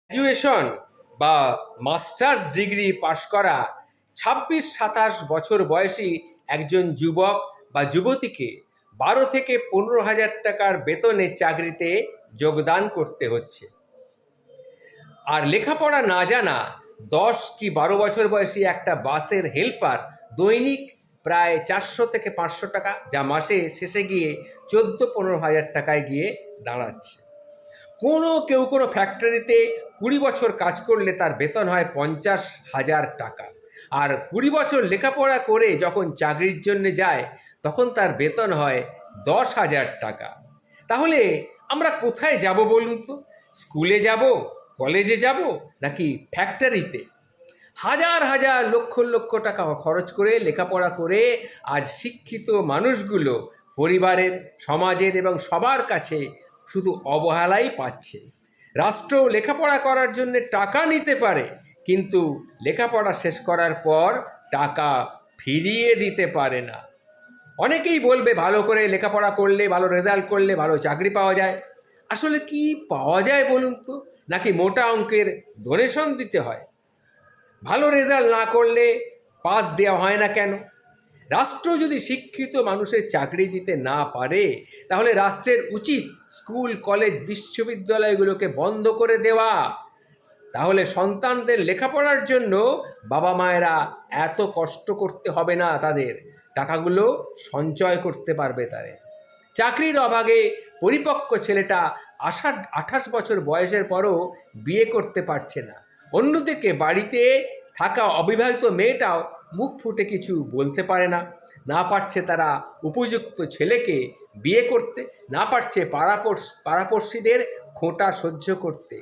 Graduation বা masters degree পাশ করা ২৬-২৭ বছর বয়সী একজন যুবক বা যুবতীকে ১২ থেকে ১৫,০০০ টাকার বেতনে চাকরিতে যোগদান করতে হচ্ছে। আর লেখাপড়া না জানা ১০ কি ১২ বছর বয়সী একটা বাসের হেল্পার দৈনিক প্রায় ৪০০ থেকে ৫০০ টাকা, যা মাসে শেষে গিয়ে ১৪-১৫,০০০ টাকায় গিয়ে দাঁড়াচ্ছে। কেউ কোনো ফ্যাক্টরিতে ২০ বছর কাজ করলে তার বেতন হয় ৫০,০০০ টাকা। আর ২০ বছর লেখাপড়া করে যখন চাকরির জন্য যায় তখন তার বেতন হয় ১০,০০০ টাকা। তাহলে আমরা কোথায় যাব বলুন তো? স্কুলে যাব, কলেজে যাব, নাকি ফ্যাক্টরিতে? হাজার হাজার লক্ষ লক্ষ টাকা খরচ করে লেখাপড়া করে আজ শিক্ষিত মানুষগুলো পরিবারের, সমাজের এবং সবার কাছে শুধু অবহেলাই পাচ্ছে। রাষ্ট্র লেখাপড়া করার জন্য টাকা নিতে পারে, কিন্তু লেখাপড়া শেষ করার পর টাকা ফিরিয়ে দিতে পারে না। অনেকেই বলবে ভালো করে লেখাপড়া করলে, ভালো রেজাল্ট করলে ভালো চাকরি পাওয়া যায়। আসলে কি পাওয়া যায় বলুন তো? নাকি মোটা অঙ্কের ডোনেশন দিতে হয়? ভালো রেজাল্ট না করলে পাস দেওয়া হয় না কেন? রাষ্ট্র যদি শিক্ষিত মানুষের চাকরি দিতে না পারে, তাহলে রাষ্ট্রের উচিত স্কুল, কলেজ, বিশ্ববিদ্যালয়গুলোকে বন্ধ করে দেওয়া। তাহলে সন্তানদের লেখাপড়ার জন্য বাবা মায়েরা এত কষ্ট করতে হবে না, তাদের টাকাগুলো সঞ্চয় করতে পারবে তারা। চাকরির অভাবে পরিপক্ক ছেলেটা ২৮ বছর বয়সের পরও বিয়ে করতে পারছে না। অন্যদিকে বাড়িতে থাকা অবিবাহিত মেয়েটাও মুখ ফুটে কিছু বলতে পারে না। না পারছে তারা উপযুক্ত ছেলেকে বিয়ে করতে, না পারছে পাড়াপড়শিদের খোঁটা সহ্য করতে।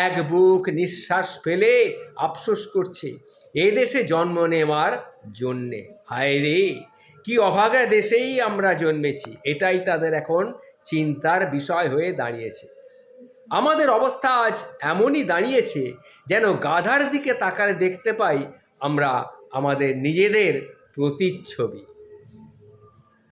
এক বুক নিঃশ্বাস ফেলে আফসোস করছে এই দেশে জন্ম নেওয়ার জন্যে। হায় রে, কি অভাগা দেশেই আমরা জন্মেছি, এটাই তাদের এখন চিন্তার বিষয় হয়ে দাঁড়িয়েছে। আমাদের অবস্থা আজ এমনই দাঁড়িয়েছে যেন গাধার দিকে তাকালে দেখতে পাই আমরা আমাদের নিজেদের প্রতিচ্ছবি।